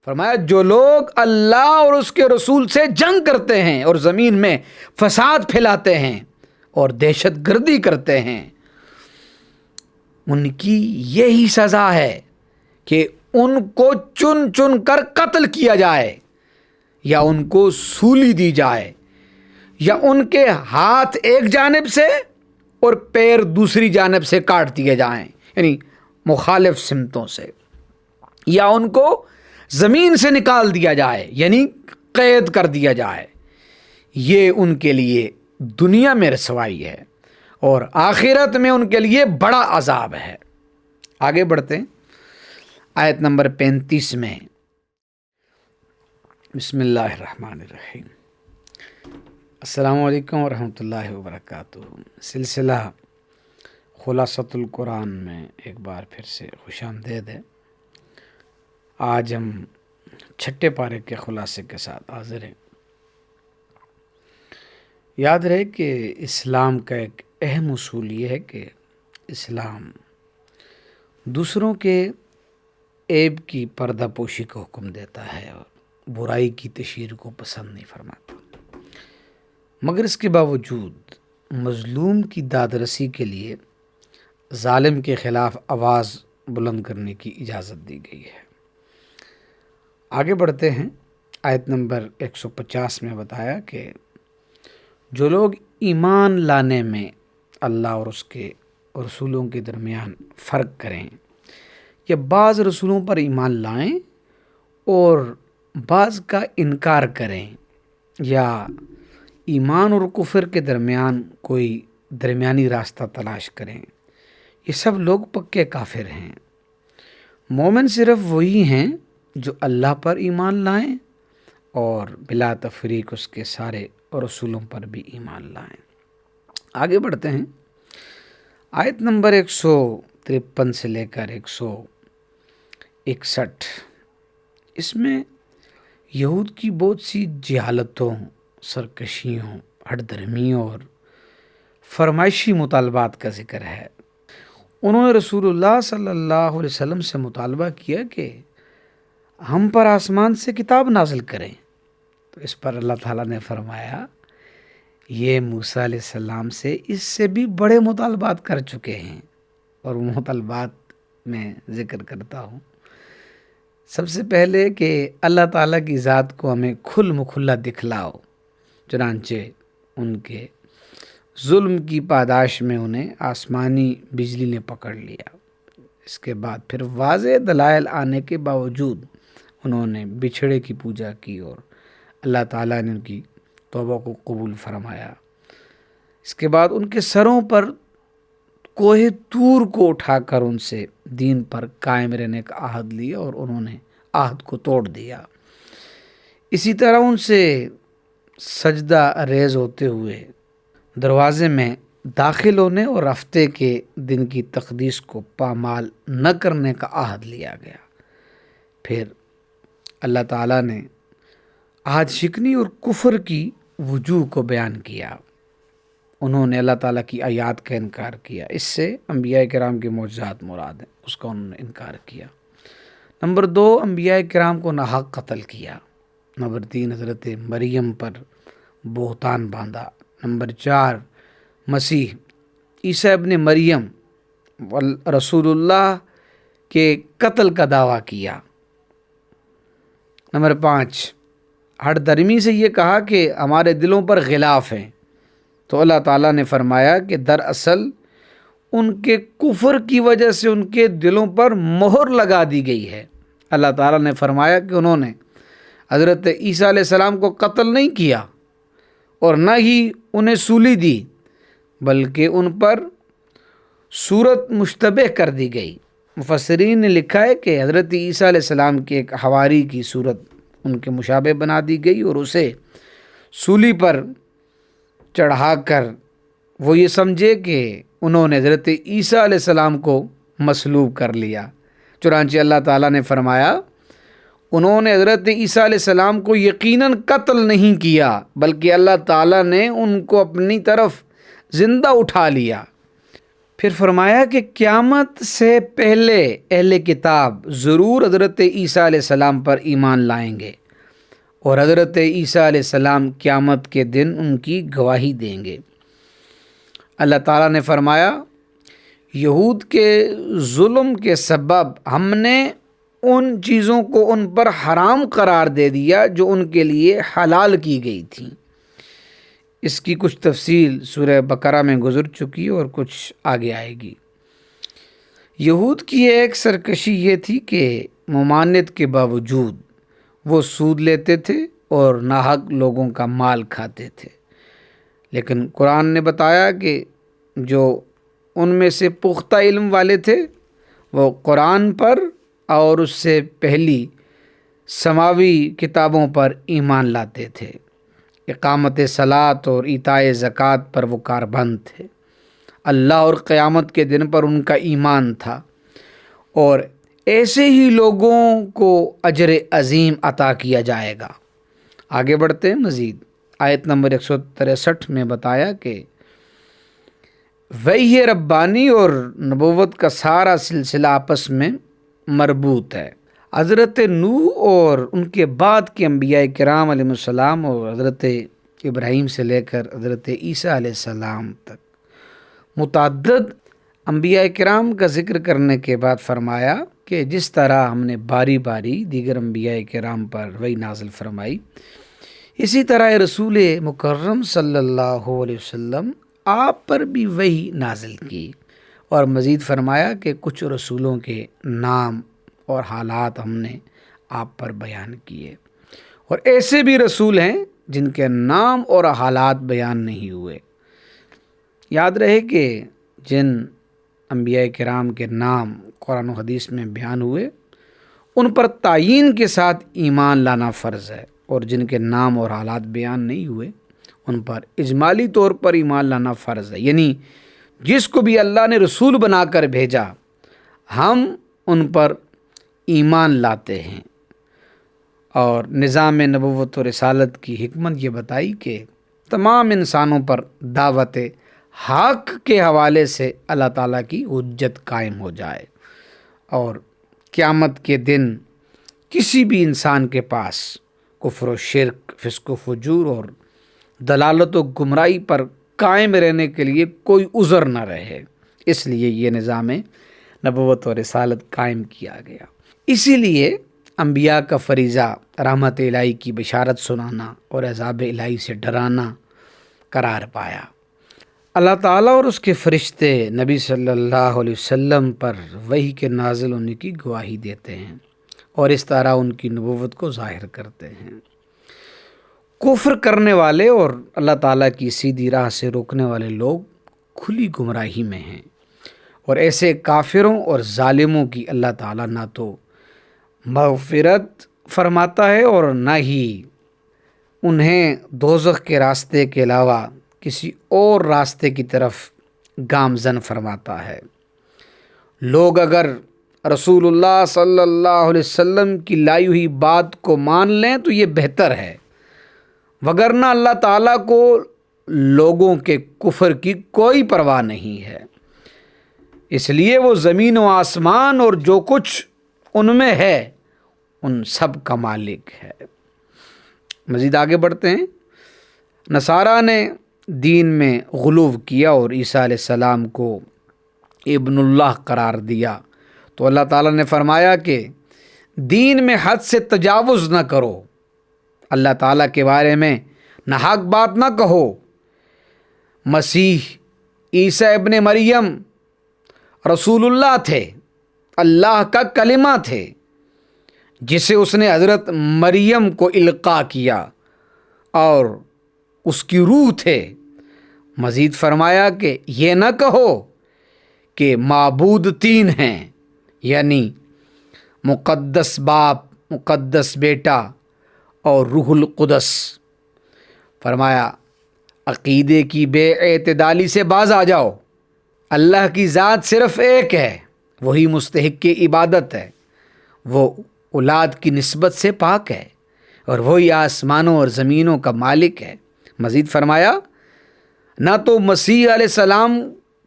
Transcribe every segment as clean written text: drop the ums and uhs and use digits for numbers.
فرمایا جو لوگ اللہ اور اس کے رسول سے جنگ کرتے ہیں اور زمین میں فساد پھیلاتے ہیں اور دہشت گردی کرتے ہیں، ان کی یہی سزا ہے کہ ان کو چن چن کر قتل کیا جائے، یا ان کو سولی دی جائے، یا ان کے ہاتھ ایک جانب سے اور پیر دوسری جانب سے کاٹ دیے جائیں، یعنی مخالف سمتوں سے، یا ان کو زمین سے نکال دیا جائے، یعنی قید کر دیا جائے۔ یہ ان کے لیے دنیا میں رسوائی ہے اور آخرت میں ان کے لیے بڑا عذاب ہے۔ آگے بڑھتے ہیں آیت نمبر 35 میں۔ بسم اللہ الرحمن الرحیم۔ السلام علیکم ورحمۃ اللہ وبرکاتہ۔ سلسلہ خلاصۃ القرآن میں ایک بار پھر سے خوش آمدید ہے۔ آج ہم چھٹے پارے کے خلاصے کے ساتھ حاضر ہیں۔ یاد رہے کہ اسلام کا ایک اہم اصول یہ ہے کہ اسلام دوسروں کے عیب کی پردہ پوشی کو حکم دیتا ہے اور برائی کی تشہیر کو پسند نہیں فرماتا، مگر اس کے باوجود مظلوم کی داد رسی کے لیے ظالم کے خلاف آواز بلند کرنے کی اجازت دی گئی ہے۔ آگے بڑھتے ہیں۔ آیت نمبر 150 میں بتایا کہ جو لوگ ایمان لانے میں اللہ اور اس کے رسولوں کے درمیان فرق کریں، یا بعض رسولوں پر ایمان لائیں اور بعض کا انکار کریں، یا ایمان اور کفر کے درمیان کوئی درمیانی راستہ تلاش کریں، یہ سب لوگ پکے کافر ہیں۔ مومن صرف وہی ہیں جو اللہ پر ایمان لائیں اور بلا تفریق اس کے سارے رسولوں پر بھی ایمان لائیں۔ آگے بڑھتے ہیں۔ آیت نمبر 153 سے لے کر 161، اس میں یہود کی بہت سی جہالتوں، سرکشیوں، ہٹ درمیوں اور فرمائشی مطالبات کا ذکر ہے۔ انہوں نے رسول اللہ صلی اللہ علیہ وسلم سے مطالبہ کیا کہ ہم پر آسمان سے کتاب نازل کریں، تو اس پر اللہ تعالیٰ نے فرمایا یہ موسیٰ علیہ السلام سے اس سے بھی بڑے مطالبات کر چکے ہیں، اور وہ مطالبات میں ذکر کرتا ہوں۔ سب سے پہلے کہ اللہ تعالیٰ کی ذات کو ہمیں کھل مکھلا دکھلاؤ، چنانچہ ان کے ظلم کی پاداش میں انہیں آسمانی بجلی نے پکڑ لیا۔ اس کے بعد پھر واضح دلائل آنے کے باوجود انہوں نے بچھڑے کی پوجا کی اور اللہ تعالیٰ نے ان کی توبہ کو قبول فرمایا۔ اس کے بعد ان کے سروں پر کوہ طور کو اٹھا کر ان سے دین پر قائم رہنے کا عہد لیا اور انہوں نے عہد کو توڑ دیا۔ اسی طرح ان سے سجدہ ریز ہوتے ہوئے دروازے میں داخل ہونے اور ہفتے کے دن کی تقدیس کو پامال نہ کرنے کا عہد لیا گیا۔ پھر اللہ تعالیٰ نے عہد شکنی اور کفر کی وجوہ کو بیان کیا۔ انہوں نے اللہ تعالیٰ کی آیات کا انکار کیا، اس سے انبیاء کرام کے معجزات مراد ہیں، اس کا انہوں نے انکار کیا۔ نمبر 2، انبیاء کرام کو ناحق قتل کیا۔ نمبر 3، حضرت مریم پر بہتان باندھا۔ نمبر 4، مسیح عیسیٰ ابن مریم رسول اللہ کے قتل کا دعویٰ کیا۔ نمبر 5، ہٹ درمی سے یہ کہا کہ ہمارے دلوں پر غلاف ہیں، تو اللہ تعالیٰ نے فرمایا کہ دراصل ان کے کفر کی وجہ سے ان کے دلوں پر مہر لگا دی گئی ہے۔ اللہ تعالیٰ نے فرمایا کہ انہوں نے حضرت عیسیٰ علیہ السلام کو قتل نہیں کیا اور نہ ہی انہیں سولی دی، بلکہ ان پر صورت مشتبہ کر دی گئی۔ مفسرین نے لکھا ہے کہ حضرت عیسیٰ علیہ السلام کے ایک حواری کی صورت ان کے مشابہ بنا دی گئی اور اسے سولی پر چڑھا کر وہ یہ سمجھے کہ انہوں نے حضرت عیسیٰ علیہ السلام کو مصلوب کر لیا۔ چنانچہ اللہ تعالیٰ نے فرمایا انہوں نے حضرت عیسیٰ علیہ السلام کو یقیناً قتل نہیں کیا، بلکہ اللہ تعالیٰ نے ان کو اپنی طرف زندہ اٹھا لیا۔ پھر فرمایا کہ قیامت سے پہلے اہل کتاب ضرور حضرت عیسیٰ علیہ السلام پر ایمان لائیں گے، اور حضرت عیسیٰ علیہ السلام قیامت کے دن ان کی گواہی دیں گے۔ اللہ تعالیٰ نے فرمایا یہود کے ظلم کے سبب ہم نے ان چیزوں کو ان پر حرام قرار دے دیا جو ان کے لیے حلال کی گئی تھیں۔ اس کی کچھ تفصیل سورہ بقرہ میں گزر چکی اور کچھ آگے آئے گی۔ یہود کی ایک سرکشی یہ تھی کہ ممانعت کے باوجود وہ سود لیتے تھے اور ناحق لوگوں کا مال کھاتے تھے، لیکن قرآن نے بتایا کہ جو ان میں سے پختہ علم والے تھے وہ قرآن پر اور اس سے پہلی سماوی کتابوں پر ایمان لاتے تھے، اقامت صلاۃ اور ایتاء زکوٰۃ پر وہ کاربند تھے، اللہ اور قیامت کے دن پر ان کا ایمان تھا، اور ایسے ہی لوگوں کو اجر عظیم عطا کیا جائے گا۔ آگے بڑھتے ہیں مزید، آیت نمبر 163 میں بتایا کہ وحی ربانی اور نبوت کا سارا سلسلہ آپس میں مربوط ہے۔ حضرت نوح اور ان کے بعد کے انبیاء کرام علیہ السلام اور حضرت ابراہیم سے لے کر حضرت عیسیٰ علیہ السلام تک متعدد انبیاء کرام کا ذکر کرنے کے بعد فرمایا کہ جس طرح ہم نے باری باری دیگر انبیاء کرام پر وحی نازل فرمائی، اسی طرح رسول مکرم صلی اللہ علیہ وسلم آپ پر بھی وحی نازل کی، اور مزید فرمایا کہ کچھ رسولوں کے نام اور حالات ہم نے آپ پر بیان کیے، اور ایسے بھی رسول ہیں جن کے نام اور حالات بیان نہیں ہوئے۔ یاد رہے کہ جن انبیاء کرام کے نام قرآن و حدیث میں بیان ہوئے ان پر تعیین کے ساتھ ایمان لانا فرض ہے، اور جن کے نام اور حالات بیان نہیں ہوئے ان پر اجمالی طور پر ایمان لانا فرض ہے، یعنی جس کو بھی اللہ نے رسول بنا کر بھیجا ہم ان پر ایمان لاتے ہیں۔ اور نظام نبوت و رسالت کی حکمت یہ بتائی کہ تمام انسانوں پر دعوت حق کے حوالے سے اللہ تعالیٰ کی حجت قائم ہو جائے، اور قیامت کے دن کسی بھی انسان کے پاس کفر و شرک، فسق و فجور اور دلالت و گمراہی پر قائم رہنے کے لیے کوئی عذر نہ رہے، اس لیے یہ نظام نبوت و رسالت قائم کیا گیا۔ اسی لیے انبیاء کا فریضہ رحمت الہی کی بشارت سنانا اور عذاب الہی سے ڈرانا قرار پایا۔ اللہ تعالیٰ اور اس کے فرشتے نبی صلی اللہ علیہ وسلم پر وحی کے نازل ہونے کی گواہی دیتے ہیں اور اس طرح ان کی نبوت کو ظاہر کرتے ہیں۔ کفر کرنے والے اور اللہ تعالیٰ کی سیدھی راہ سے روکنے والے لوگ کھلی گمراہی میں ہیں، اور ایسے کافروں اور ظالموں کی اللہ تعالیٰ نہ تو مغفرت فرماتا ہے اور نہ ہی انہیں دوزخ کے راستے کے علاوہ کسی اور راستے کی طرف گامزن فرماتا ہے۔ لوگ اگر رسول اللہ صلی اللہ علیہ وسلم کی لائی ہوئی بات کو مان لیں تو یہ بہتر ہے، وگرنہ اللہ تعالیٰ کو لوگوں کے کفر کی کوئی پرواہ نہیں ہے، اس لیے وہ زمین و آسمان اور جو کچھ ان میں ہے ان سب کا مالک ہے۔ مزید آگے بڑھتے ہیں۔ نصارہ نے دین میں غلو کیا اور عیسیٰ علیہ السلام کو ابن اللہ قرار دیا، تو اللہ تعالیٰ نے فرمایا کہ دین میں حد سے تجاوز نہ کرو، اللہ تعالیٰ کے بارے میں ناحق بات نہ کہو۔ مسیح عیسیٰ ابن مریم رسول اللہ تھے، اللہ کا کلمہ تھے جسے اس نے حضرت مریم کو القاء کیا اور اس کی روح تھے۔ مزید فرمایا کہ یہ نہ کہو کہ معبود تین ہیں، یعنی مقدس باپ، مقدس بیٹا اور روح القدس۔ فرمایا عقیدے کی بے اعتدالی سے باز آ جاؤ، اللہ کی ذات صرف ایک ہے، وہی مستحق کی عبادت ہے، وہ اولاد کی نسبت سے پاک ہے اور وہی آسمانوں اور زمینوں کا مالک ہے۔ مزید فرمایا نہ تو مسیح علیہ السلام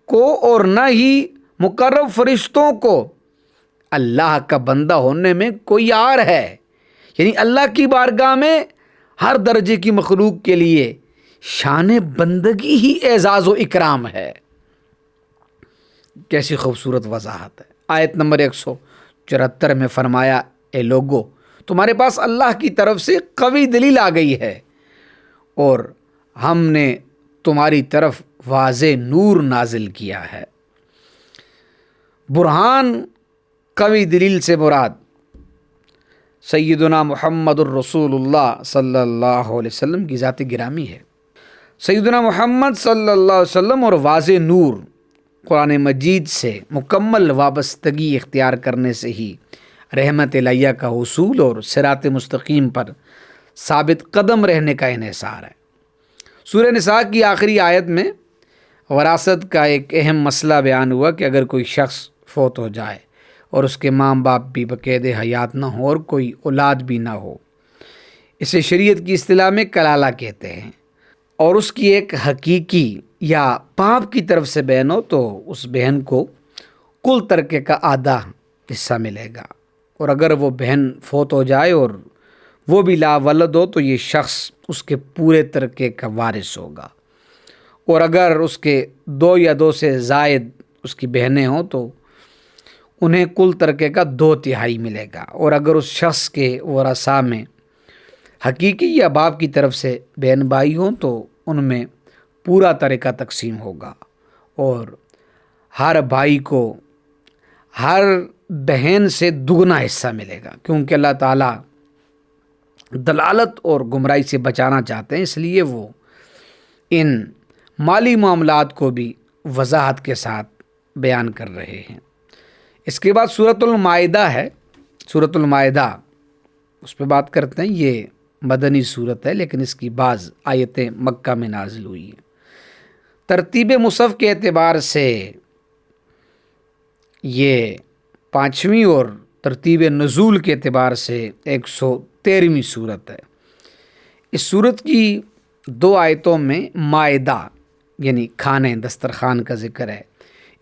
کو اور نہ ہی مقرب فرشتوں کو اللہ کا بندہ ہونے میں کوئی عار ہے. یعنی اللہ کی بارگاہ میں ہر درجے کی مخلوق کے لیے شان بندگی ہی اعزاز و اکرام ہے. کیسی خوبصورت وضاحت ہے. آیت نمبر 174 میں فرمایا اے لوگو تمہارے پاس اللہ کی طرف سے قوی دلیل آ گئی ہے اور ہم نے تمہاری طرف واضح نور نازل کیا ہے. برہان قوی دلیل سے مراد سیدنا محمد الرسول اللہ صلی اللہ علیہ وسلم کی ذات گرامی ہے. سیدنا محمد صلی اللہ علیہ وسلم اور واضح نور قرآن مجید سے مکمل وابستگی اختیار کرنے سے ہی رحمت الہیہ کا حصول اور صراط مستقیم پر ثابت قدم رہنے کا انحصار ہے. سورہ نساء کی آخری آیت میں وراثت کا ایک اہم مسئلہ بیان ہوا کہ اگر کوئی شخص فوت ہو جائے اور اس کے ماں باپ بھی بقید حیات نہ ہو اور کوئی اولاد بھی نہ ہو، اسے شریعت کی اصطلاح میں کلالہ کہتے ہیں، اور اس کی ایک حقیقی یا باپ کی طرف سے بہن ہو تو اس بہن کو کل ترکے کا آدھا حصہ ملے گا. اور اگر وہ بہن فوت ہو جائے اور وہ بھی لا ولد ہو تو یہ شخص اس کے پورے ترکے کا وارث ہوگا. اور اگر اس کے 2 یا 2 سے زائد اس کی بہنیں ہوں تو انہیں کل ترکے کا 2/3 ملے گا. اور اگر اس شخص کے ورثاء میں حقیقی یا باپ کی طرف سے بہن بھائی ہوں تو ان میں پورا ترکہ تقسیم ہوگا اور ہر بھائی کو ہر بہن سے دگنا حصہ ملے گا، کیونکہ اللہ تعالیٰ دلالت اور گمراہی سے بچانا چاہتے ہیں، اس لیے وہ ان مالی معاملات کو بھی وضاحت کے ساتھ بیان کر رہے ہیں. اس کے بعد سورۃ المائدہ ہے. سورۃ المائدہ اس پہ بات کرتے ہیں. یہ مدنی سورت ہے لیکن اس کی بعض آیتیں مکہ میں نازل ہوئی ہیں. ترتیب مصحف کے اعتبار سے یہ 5ویں اور ترتیب نزول کے اعتبار سے 113ویں سورت ہے. اس سورت کی 2 آیتوں میں مائدہ یعنی کھانے دسترخوان کا ذکر ہے،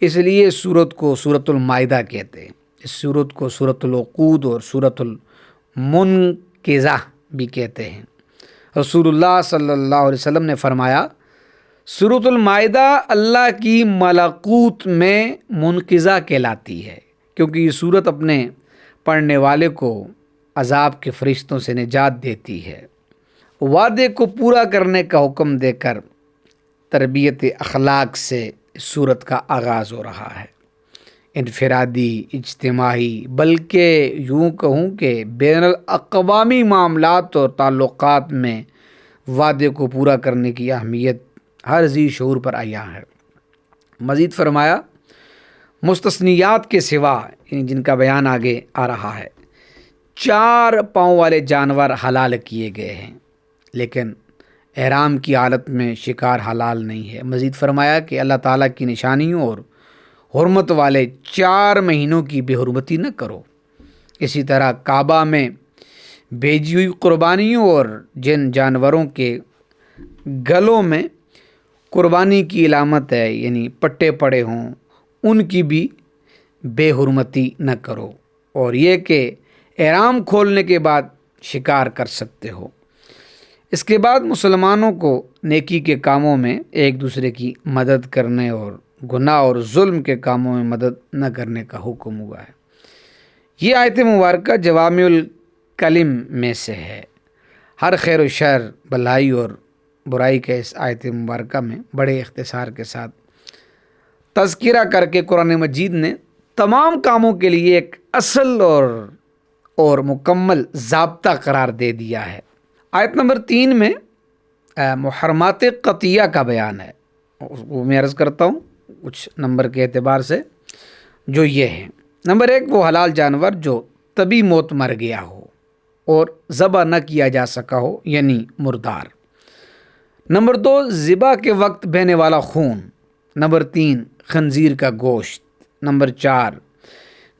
اس لیے اس سورت کو سورۃ المائدہ کہتے ہیں. اس سورت کو سورۃ العقود اور سورۃ المنقذہ بھی کہتے ہیں. رسول اللہ صلی اللہ علیہ وسلم نے فرمایا سورۃ المائدہ اللہ کی ملکوت میں منقذہ کہلاتی ہے، کیونکہ یہ سورت اپنے پڑھنے والے کو عذاب کے فرشتوں سے نجات دیتی ہے. وعدے کو پورا کرنے کا حکم دے کر تربیت اخلاق سے اس سورت کا آغاز ہو رہا ہے. انفرادی، اجتماعی، بلکہ یوں کہوں کہ بین الاقوامی معاملات اور تعلقات میں وعدے کو پورا کرنے کی اہمیت ہر ذی شعور پر عیاں ہے. مزید فرمایا مستثنیات کے سوا جن کا بیان آگے آ رہا ہے 4 پاؤں والے جانور حلال کیے گئے ہیں، لیکن احرام کی حالت میں شکار حلال نہیں ہے. مزید فرمایا کہ اللہ تعالیٰ کی نشانیوں اور حرمت والے 4 مہینوں کی بے حرمتی نہ کرو. اسی طرح کعبہ میں بھیجی ہوئی قربانیوں اور جن جانوروں کے گلوں میں قربانی کی علامت ہے یعنی پٹے پڑے ہوں ان کی بھی بے حرمتی نہ کرو. اور یہ کہ احرام کھولنے کے بعد شکار کر سکتے ہو. اس کے بعد مسلمانوں کو نیکی کے کاموں میں ایک دوسرے کی مدد کرنے اور گناہ اور ظلم کے کاموں میں مدد نہ کرنے کا حکم ہوا ہے. یہ آیت مبارکہ جوامع الکلم میں سے ہے. ہر خیر و شر، بھلائی اور برائی کے اس آیت مبارکہ میں بڑے اختصار کے ساتھ تذکرہ کر کے قرآن مجید نے تمام کاموں کے لیے ایک اصل اور مکمل ضابطہ قرار دے دیا ہے. آیت نمبر 3 میں محرمات قطعیہ کا بیان ہے. وہ میں عرض کرتا ہوں کچھ نمبر کے اعتبار سے، جو یہ ہیں. نمبر 1 وہ حلال جانور جو طبی موت مر گیا ہو اور ذبح نہ کیا جا سکا ہو یعنی مردار. نمبر 2 ذبح کے وقت بہنے والا خون. نمبر 3 خنزیر کا گوشت. نمبر 4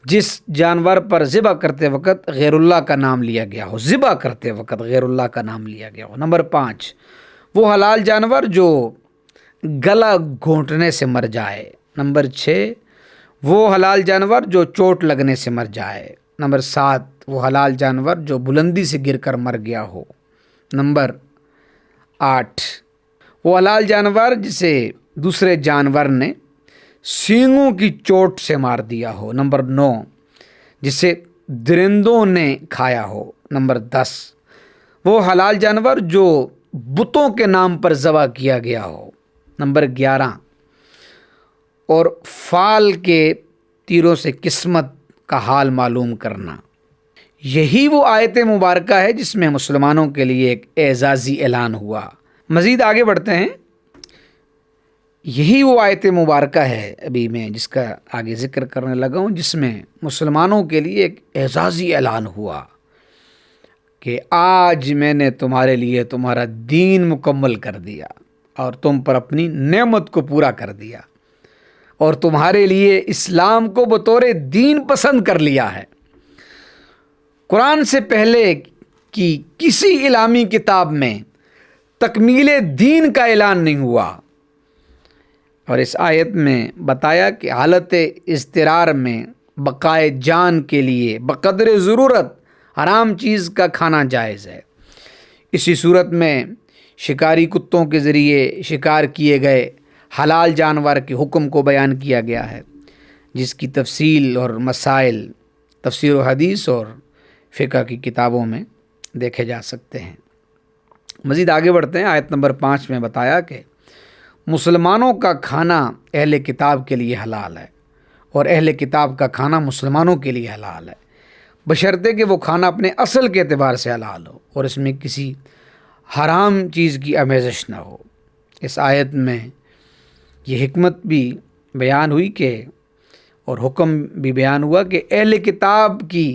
جس جانور پر ذبح کرتے وقت غیر اللہ کا نام لیا گیا ہو، ذبح کرتے وقت غیر اللہ کا نام لیا گیا ہو. نمبر 5 وہ حلال جانور جو گلا گھونٹنے سے مر جائے. نمبر 6 وہ حلال جانور جو چوٹ لگنے سے مر جائے۔ نمبر 7 وہ حلال جانور جو بلندی سے گر کر مر گیا ہو۔ نمبر 8 وہ حلال جانور جسے دوسرے جانور نے سینگوں کی چوٹ سے مار دیا ہو۔ نمبر 9 جسے درندوں نے کھایا ہو۔ نمبر 10 وہ حلال جانور جو بتوں کے نام پر ذبح کیا گیا ہو۔ نمبر 11 اور فال کے تیروں سے قسمت کا حال معلوم کرنا۔ یہی وہ آیت مبارکہ ہے جس میں مسلمانوں کے لیے ایک اعزازی اعلان ہوا۔ مزید آگے بڑھتے ہیں۔ یہی وہ آیت مبارکہ ہے ابھی میں جس کا آگے ذکر کرنے لگا ہوں، جس میں مسلمانوں کے لیے ایک اعزازی اعلان ہوا کہ آج میں نے تمہارے لیے تمہارا دین مکمل کر دیا اور تم پر اپنی نعمت کو پورا کر دیا اور تمہارے لیے اسلام کو بطور دین پسند کر لیا ہے۔ قرآن سے پہلے کی کسی اسلامی کتاب میں تکمیل دین کا اعلان نہیں ہوا، اور اس آیت میں بتایا کہ حالت اضطرار میں بقائے جان کے لیے بقدر ضرورت حرام چیز کا کھانا جائز ہے۔ اسی صورت میں شکاری کتوں کے ذریعے شکار کیے گئے حلال جانور کے حکم کو بیان کیا گیا ہے، جس کی تفصیل اور مسائل تفسیر و حدیث اور فقہ کی کتابوں میں دیکھے جا سکتے ہیں۔ مزید آگے بڑھتے ہیں۔ آیت نمبر 5 میں بتایا کہ مسلمانوں کا کھانا اہل کتاب کے لیے حلال ہے اور اہل کتاب کا کھانا مسلمانوں کے لیے حلال ہے، بشرطے کہ وہ کھانا اپنے اصل کے اعتبار سے حلال ہو اور اس میں کسی حرام چیز کی آمیزش نہ ہو۔ اس آیت میں یہ حکمت بھی بیان ہوئی کہ اور حکم بھی بیان ہوا کہ اہل کتاب کی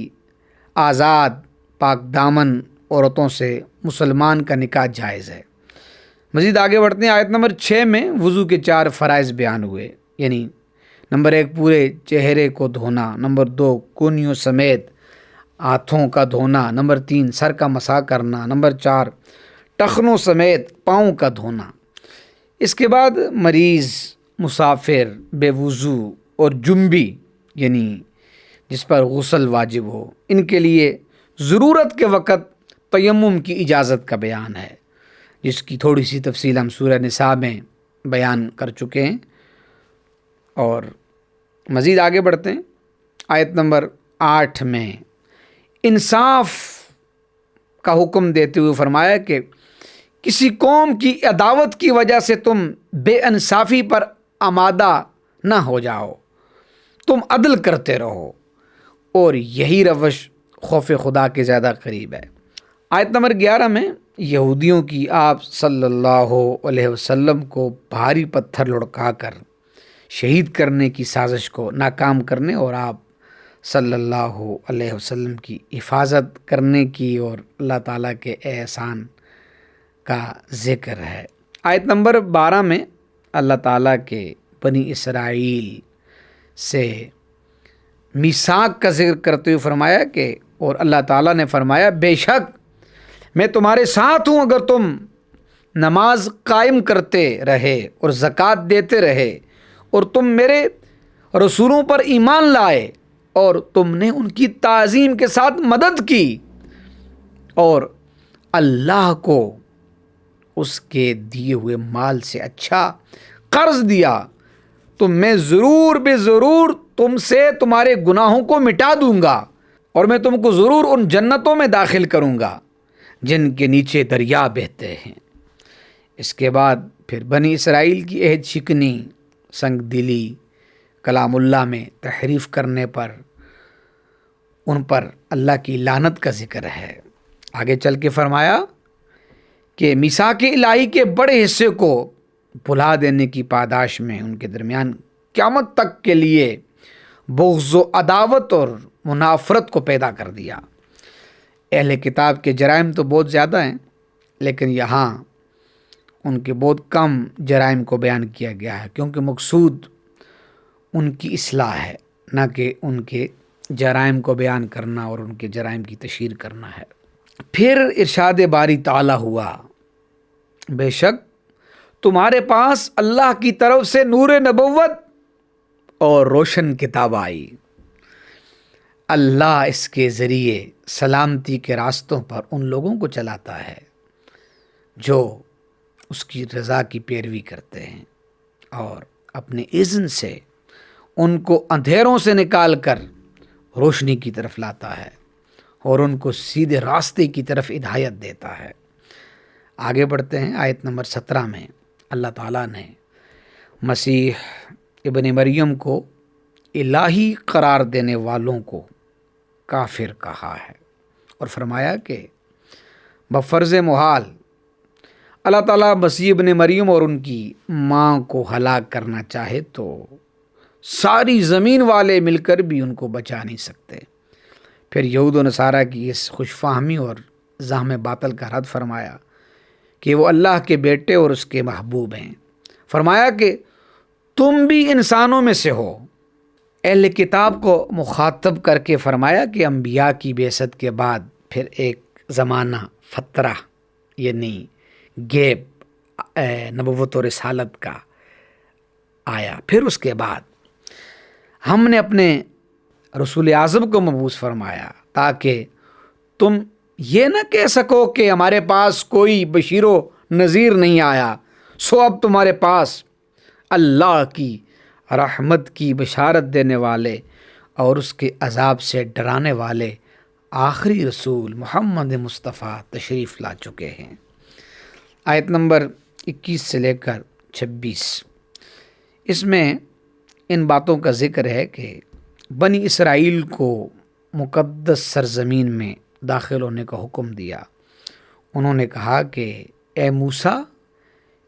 آزاد پاک دامن عورتوں سے مسلمان کا نکاح جائز ہے۔ مزید آگے بڑھتے ہیں۔ آیت نمبر 6 میں وضو کے 4 فرائض بیان ہوئے، یعنی نمبر 1 پورے چہرے کو دھونا، نمبر 2 کونیوں سمیت ہاتھوں کا دھونا، نمبر 3 سر کا مسح کرنا، نمبر 4 ٹخنوں سمیت پاؤں کا دھونا۔ اس کے بعد مریض، مسافر، بے وضو اور جنبی یعنی جس پر غسل واجب ہو، ان کے لیے ضرورت کے وقت تیمم کی اجازت کا بیان ہے، جس کی تھوڑی سی تفصیل ہم سورہ نساء میں بیان کر چکے ہیں۔ اور مزید آگے بڑھتے ہیں۔ آیت نمبر 8 میں انصاف کا حکم دیتے ہوئے فرمایا کہ کسی قوم کی عداوت کی وجہ سے تم بے انصافی پر آمادہ نہ ہو جاؤ، تم عدل کرتے رہو، اور یہی روش خوف خدا کے زیادہ قریب ہے۔ آیت نمبر 11 میں یہودیوں کی آپ صلی اللہ علیہ وسلم کو بھاری پتھر لڑکا کر شہید کرنے کی سازش کو ناکام کرنے اور آپ صلی اللہ علیہ وسلم کی حفاظت کرنے کی اور اللہ تعالیٰ کے احسان کا ذکر ہے۔ آیت نمبر 12 میں اللہ تعالیٰ کے بنی اسرائیل سے میثاق کا ذکر کرتے ہوئے فرمایا کہ اور اللہ تعالیٰ نے فرمایا بے شک میں تمہارے ساتھ ہوں اگر تم نماز قائم کرتے رہے اور زکوٰۃ دیتے رہے اور تم میرے رسولوں پر ایمان لائے اور تم نے ان کی تعظیم کے ساتھ مدد کی اور اللہ کو اس کے دیے ہوئے مال سے اچھا قرض دیا تو میں ضرور بے ضرور تم سے تمہارے گناہوں کو مٹا دوں گا اور میں تم کو ضرور ان جنتوں میں داخل کروں گا جن کے نیچے دریا بہتے ہیں۔ اس کے بعد پھر بنی اسرائیل کی عہد شکنی، سنگ دلی، کلام اللہ میں تحریف کرنے پر ان پر اللہ کی لعنت کا ذکر ہے۔ آگے چل کے فرمایا کہ میثاق الہی کے بڑے حصے کو بھلا دینے کی پاداش میں ان کے درمیان قیامت تک کے لیے بغض و عداوت اور منافرت کو پیدا کر دیا۔ اہل کتاب کے جرائم تو بہت زیادہ ہیں، لیکن یہاں ان کے بہت کم جرائم کو بیان کیا گیا ہے، کیونکہ مقصود ان کی اصلاح ہے، نہ کہ ان کے جرائم کو بیان کرنا اور ان کے جرائم کی تشہیر کرنا ہے۔ پھر ارشاد باری تعالیٰ ہوا بے شک تمہارے پاس اللہ کی طرف سے نور نبوت اور روشن کتاب آئی۔ اللہ اس کے ذریعے سلامتی کے راستوں پر ان لوگوں کو چلاتا ہے جو اس کی رضا کی پیروی کرتے ہیں، اور اپنے اذن سے ان کو اندھیروں سے نکال کر روشنی کی طرف لاتا ہے اور ان کو سیدھے راستے کی طرف ہدایت دیتا ہے۔ آگے بڑھتے ہیں، آیت نمبر 17 میں اللہ تعالیٰ نے مسیح ابن مریم کو الہی قرار دینے والوں کو کافر کہا ہے اور فرمایا کہ بفرض محال اللہ تعالیٰ مسیح ابن مریم اور ان کی ماں کو ہلاک کرنا چاہے تو ساری زمین والے مل کر بھی ان کو بچا نہیں سکتے۔ پھر یہود و نصارہ کی اس خوش فہمی اور زعم باطل کا رد فرمایا کہ وہ اللہ کے بیٹے اور اس کے محبوب ہیں۔ فرمایا کہ تم بھی انسانوں میں سے ہو۔ اہل کتاب کو مخاطب کر کے فرمایا کہ انبیاء کی بعثت کے بعد پھر ایک زمانہ فترہ یعنی گیپ نبوت و رسالت کا آیا، پھر اس کے بعد ہم نے اپنے رسول اعظم کو مبعوث فرمایا تاکہ تم یہ نہ کہہ سکو کہ ہمارے پاس کوئی بشیر و نذیر نہیں آیا، سو اب تمہارے پاس اللہ کی رحمت کی بشارت دینے والے اور اس کے عذاب سے ڈرانے والے آخری رسول محمد مصطفیٰ تشریف لا چکے ہیں۔ آیت نمبر 21 سے لے کر 26، اس میں ان باتوں کا ذکر ہے کہ بنی اسرائیل کو مقدس سرزمین میں داخل ہونے کا حکم دیا۔ انہوں نے کہا کہ اے موسیٰ،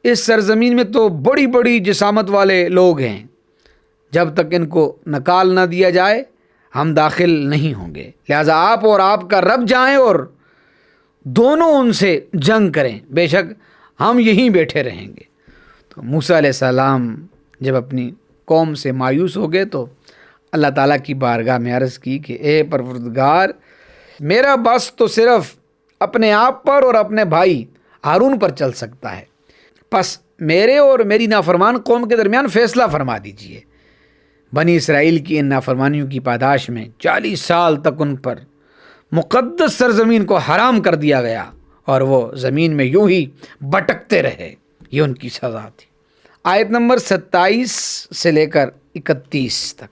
اس سرزمین میں تو بڑی بڑی جسامت والے لوگ ہیں، جب تک ان کو نکال نہ دیا جائے ہم داخل نہیں ہوں گے، لہٰذا آپ اور آپ کا رب جائیں اور دونوں ان سے جنگ کریں، بے شک ہم یہیں بیٹھے رہیں گے۔ تو موسیٰ علیہ السلام جب اپنی قوم سے مایوس ہو گئے تو اللہ تعالیٰ کی بارگاہ میں عرض کی کہ اے پروردگار، میرا بس تو صرف اپنے آپ پر اور اپنے بھائی ہارون پر چل سکتا ہے، پس میرے اور میری نافرمان قوم کے درمیان فیصلہ فرما دیجئے۔ بنی اسرائیل کی ان نافرمانیوں کی پاداش میں 40 سال تک ان پر مقدس سرزمین کو حرام کر دیا گیا اور وہ زمین میں یوں ہی بھٹکتے رہے، یہ ان کی سزا تھی۔ آیت نمبر 27 سے لے کر 31 تک،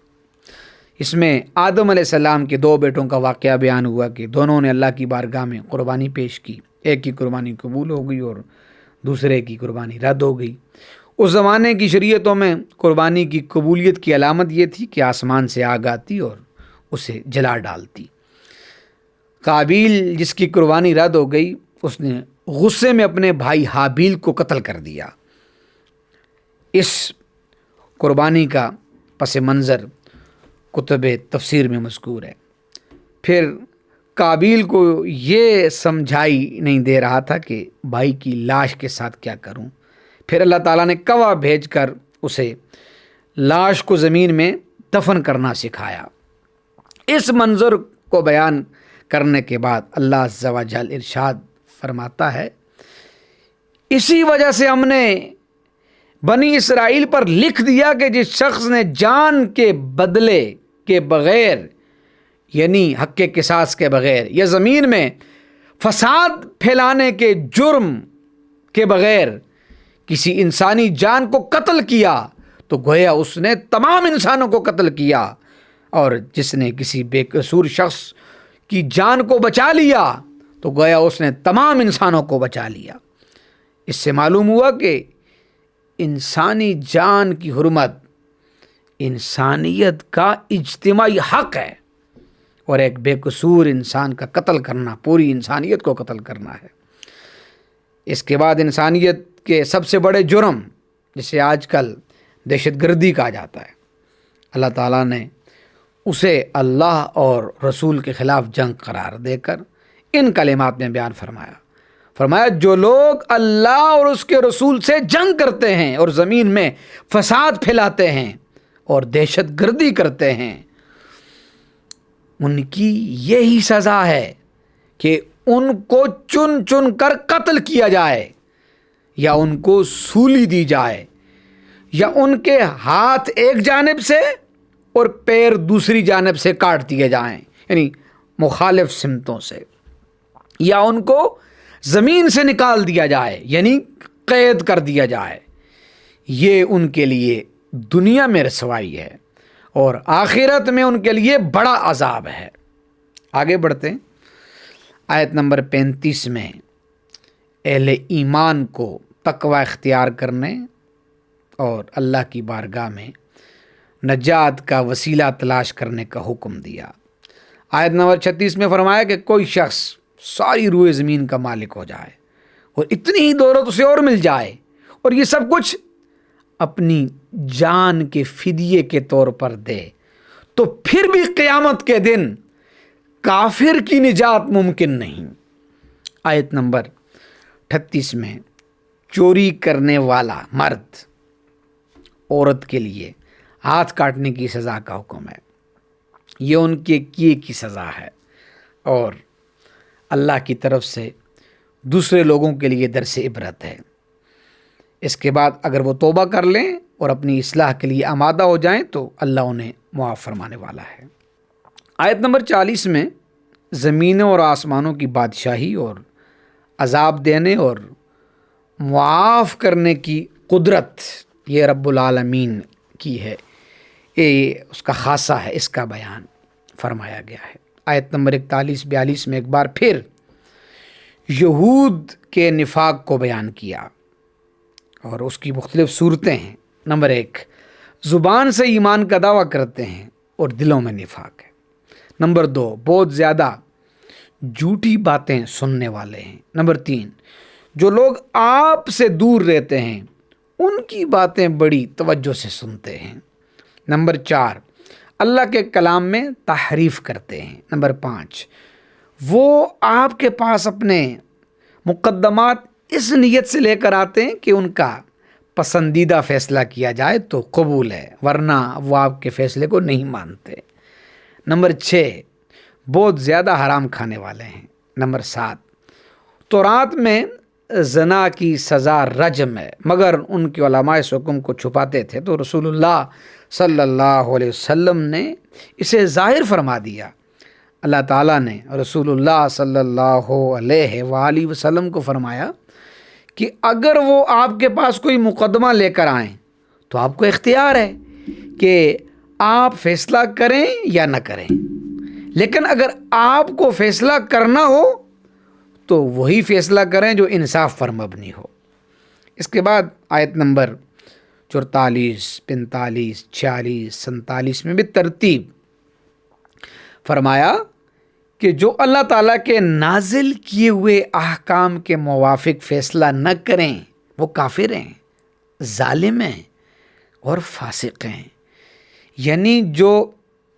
اس میں آدم علیہ السلام کے 2 بیٹوں کا واقعہ بیان ہوا کہ دونوں نے اللہ کی بارگاہ میں قربانی پیش کی، ایک کی قربانی قبول ہو گئی اور دوسرے کی قربانی رد ہو گئی۔ اس زمانے کی شریعتوں میں قربانی کی قبولیت کی علامت یہ تھی کہ آسمان سے آگ آتی اور اسے جلا ڈالتی۔ قابیل جس کی قربانی رد ہو گئی، اس نے غصے میں اپنے بھائی حابیل کو قتل کر دیا۔ اس قربانی کا پس منظر کتب تفسیر میں مذکور ہے۔ پھر قابیل کو یہ سمجھائی نہیں دے رہا تھا کہ بھائی کی لاش کے ساتھ کیا کروں، پھر اللہ تعالیٰ نے گواہ بھیج کر اسے لاش کو زمین میں دفن کرنا سکھایا۔ اس منظر کو بیان کرنے کے بعد اللہ عز و جل ارشاد فرماتا ہے، اسی وجہ سے ہم نے بنی اسرائیل پر لکھ دیا کہ جس شخص نے جان کے بدلے کے بغیر یعنی حق کے قصاص کے بغیر یا زمین میں فساد پھیلانے کے جرم کے بغیر کسی انسانی جان کو قتل کیا تو گویا اس نے تمام انسانوں کو قتل کیا، اور جس نے کسی بے قصور شخص کی جان کو بچا لیا تو گویا اس نے تمام انسانوں کو بچا لیا۔ اس سے معلوم ہوا کہ انسانی جان کی حرمت انسانیت کا اجتماعی حق ہے، اور ایک بے قصور انسان کا قتل کرنا پوری انسانیت کو قتل کرنا ہے۔ اس کے بعد انسانیت کے سب سے بڑے جرم جسے آج کل دہشت گردی کہا جاتا ہے، اللہ تعالیٰ نے اسے اللہ اور رسول کے خلاف جنگ قرار دے کر ان کلمات میں بیان فرمایا جو لوگ اللہ اور اس کے رسول سے جنگ کرتے ہیں اور زمین میں فساد پھیلاتے ہیں اور دہشت گردی کرتے ہیں، ان کی یہی سزا ہے کہ ان کو چن چن کر قتل کیا جائے، یا ان کو سولی دی جائے، یا ان کے ہاتھ ایک جانب سے اور پیر دوسری جانب سے کاٹ دیے جائیں، یعنی مخالف سمتوں سے، یا ان کو زمین سے نکال دیا جائے یعنی قید کر دیا جائے، یہ ان کے لیے دنیا میں رسوائی ہے اور آخرت میں ان کے لیے بڑا عذاب ہے۔ آگے بڑھتے ہیں، آیت نمبر 35 میں اہل ایمان کو تقوی اختیار کرنے اور اللہ کی بارگاہ میں نجات کا وسیلہ تلاش کرنے کا حکم دیا۔ آیت نمبر 36 میں فرمایا کہ کوئی شخص ساری روئے زمین کا مالک ہو جائے اور اتنی ہی دولت اسے اور مل جائے، اور یہ سب کچھ اپنی جان کے فدیے کے طور پر دے، تو پھر بھی قیامت کے دن کافر کی نجات ممکن نہیں۔ آیت نمبر 38 میں چوری کرنے والا مرد عورت کے لیے ہاتھ کاٹنے کی سزا کا حکم ہے، یہ ان کے کیے کی سزا ہے اور اللہ کی طرف سے دوسرے لوگوں کے لیے درس عبرت ہے۔ اس کے بعد اگر وہ توبہ کر لیں اور اپنی اصلاح کے لیے آمادہ ہو جائیں تو اللہ انہیں معاف فرمانے والا ہے۔ آیت نمبر 40 میں زمینوں اور آسمانوں کی بادشاہی اور عذاب دینے اور معاف کرنے کی قدرت یہ رب العالمین کی ہے، یہ اس کا خاصہ ہے، اس کا بیان فرمایا گیا ہے۔ آیت نمبر 41-42 میں ایک بار پھر یہود کے نفاق کو بیان کیا اور اس کی مختلف صورتیں ہیں۔ نمبر 1، زبان سے ایمان کا دعویٰ کرتے ہیں اور دلوں میں نفاق ہے۔ نمبر 2، بہت زیادہ جھوٹی باتیں سننے والے ہیں۔ نمبر 3، جو لوگ آپ سے دور رہتے ہیں ان کی باتیں بڑی توجہ سے سنتے ہیں۔ نمبر 4، اللہ کے کلام میں تحریف کرتے ہیں۔ نمبر 5، وہ آپ کے پاس اپنے مقدمات اس نیت سے لے کر آتے ہیں کہ ان کا پسندیدہ فیصلہ کیا جائے تو قبول ہے، ورنہ وہ آپ کے فیصلے کو نہیں مانتے۔ نمبر 6، بہت زیادہ حرام کھانے والے ہیں۔ نمبر 7، تورات میں زنا کی سزا رجم ہے، مگر ان کے علماء اس حکم کو چھپاتے تھے تو رسول اللہ صلی اللہ علیہ وسلم نے اسے ظاہر فرما دیا۔ اللہ تعالیٰ نے رسول اللہ صلی اللہ علیہ وآلہ وسلم کو فرمایا کہ اگر وہ آپ کے پاس کوئی مقدمہ لے کر آئیں تو آپ کو اختیار ہے کہ آپ فیصلہ کریں یا نہ کریں، لیکن اگر آپ کو فیصلہ کرنا ہو تو وہی فیصلہ کریں جو انصاف پر مبنی ہو۔ اس کے بعد آیت نمبر 44، 45، 46، 47 میں بھی ترتیب فرمایا کہ جو اللہ تعالیٰ کے نازل کیے ہوئے احکام کے موافق فیصلہ نہ کریں وہ کافر ہیں، ظالم ہیں اور فاسق ہیں۔ یعنی جو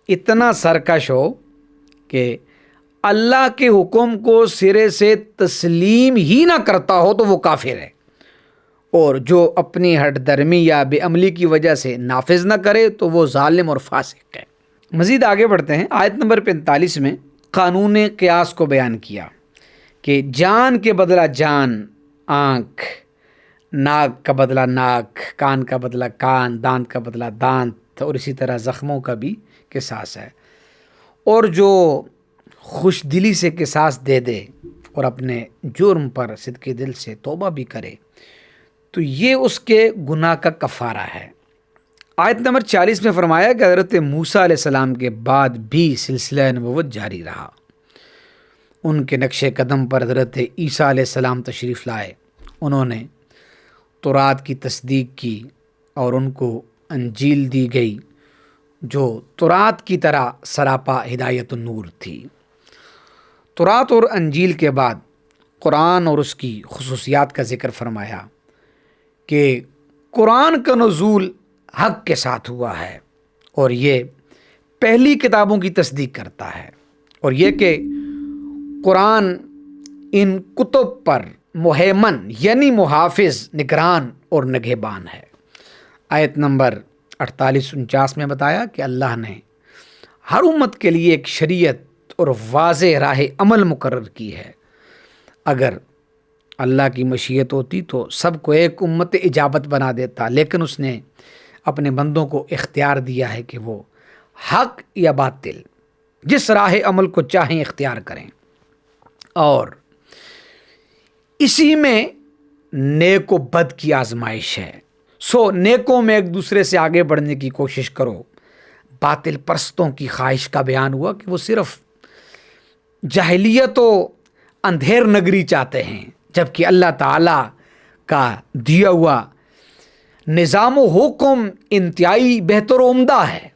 اتنا سرکش ہو کہ اللہ کے حکم کو سرے سے تسلیم ہی نہ کرتا ہو تو وہ کافر ہے، اور جو اپنی ہٹ درمی یا بے عملی کی وجہ سے نافذ نہ کرے تو وہ ظالم اور فاسق ہے۔ مزید آگے بڑھتے ہیں، آیت نمبر 45 میں قانون قیاس کو بیان کیا کہ جان کے بدلہ جان، آنکھ، ناک کا بدلہ ناک، کان کا بدلہ کان، دانت کا بدلہ دانت، اور اسی طرح زخموں کا بھی قصاص ہے، اور جو خوش دلی سے قصاص دے دے اور اپنے جرم پر صدق دل سے توبہ بھی کرے تو یہ اس کے گناہ کا کفارہ ہے۔ آیت نمبر 40 میں فرمایا کہ حضرت موسیٰ علیہ السلام کے بعد بھی سلسلہ نبوت جاری رہا۔ ان کے نقش قدم پر حضرت عیسیٰ علیہ السلام تشریف لائے، انہوں نے تورات کی تصدیق کی اور ان کو انجیل دی گئی جو تورات کی طرح سراپا ہدایت و نور تھی۔ تورات اور انجیل کے بعد قرآن اور اس کی خصوصیات کا ذکر فرمایا کہ قرآن کا نزول حق کے ساتھ ہوا ہے اور یہ پہلی کتابوں کی تصدیق کرتا ہے، اور یہ کہ قرآن ان کتب پر مہیمن یعنی محافظ، نگران اور نگہبان ہے۔ آیت نمبر 48-49 میں بتایا کہ اللہ نے ہر امت کے لیے ایک شریعت اور واضح راہ عمل مقرر کی ہے۔ اگر اللہ کی مشیت ہوتی تو سب کو ایک امت اجابت بنا دیتا، لیکن اس نے اپنے بندوں کو اختیار دیا ہے کہ وہ حق یا باطل، جس راہ عمل کو چاہیں اختیار کریں، اور اسی میں نیک و بد کی آزمائش ہے۔ سو نیکوں میں ایک دوسرے سے آگے بڑھنے کی کوشش کرو۔ باطل پرستوں کی خواہش کا بیان ہوا کہ وہ صرف جاہلیت و اندھیر نگری چاہتے ہیں، جبکہ اللہ تعالیٰ کا دیا ہوا نظام و حکم انتہائی بہتر و عمدہ ہے۔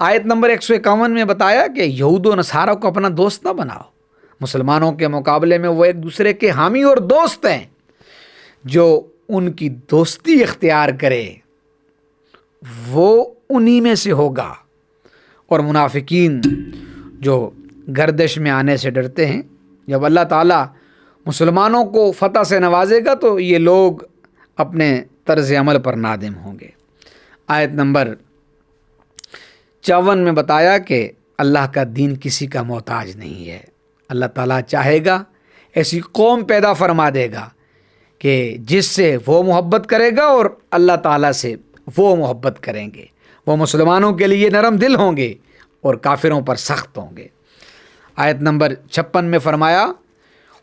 آیت نمبر 151 میں بتایا کہ یہود و نصارہ کو اپنا دوست نہ بناؤ، مسلمانوں کے مقابلے میں وہ ایک دوسرے کے حامی اور دوست ہیں۔ جو ان کی دوستی اختیار کرے وہ انہی میں سے ہوگا، اور منافقین جو گردش میں آنے سے ڈرتے ہیں، جب اللہ تعالیٰ مسلمانوں کو فتح سے نوازے گا تو یہ لوگ اپنے طرز عمل پر نادم ہوں گے۔ آیت نمبر 54 میں بتایا کہ اللہ کا دین کسی کا محتاج نہیں ہے۔ اللہ تعالیٰ چاہے گا ایسی قوم پیدا فرما دے گا کہ جس سے وہ محبت کرے گا اور اللہ تعالیٰ سے وہ محبت کریں گے۔ وہ مسلمانوں کے لیے نرم دل ہوں گے اور کافروں پر سخت ہوں گے۔ آیت نمبر 56 میں فرمایا،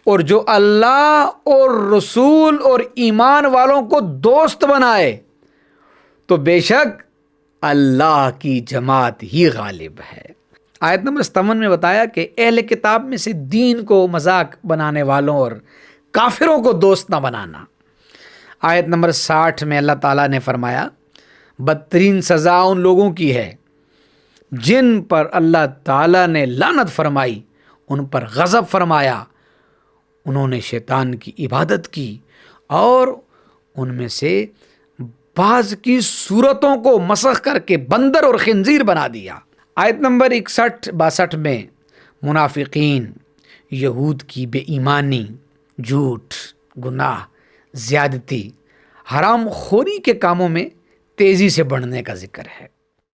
اور جو اللہ اور رسول اور ایمان والوں کو دوست بنائے تو بے شک اللہ کی جماعت ہی غالب ہے۔ آیت نمبر 57 میں بتایا کہ اہل کتاب میں سے دین کو مذاق بنانے والوں اور کافروں کو دوست نہ بنانا۔ آیت نمبر 60 میں اللہ تعالیٰ نے فرمایا، بدترین سزا ان لوگوں کی ہے جن پر اللہ تعالیٰ نے لعنت فرمائی، ان پر غضب فرمایا، انہوں نے شیطان کی عبادت کی اور ان میں سے بعض کی صورتوں کو مسخ کر کے بندر اور خنزیر بنا دیا۔ آیت نمبر 61-62 میں منافقین یہود کی بے ایمانی، جھوٹ، گناہ، زیادتی، حرام خوری کے کاموں میں تیزی سے بڑھنے کا ذکر ہے۔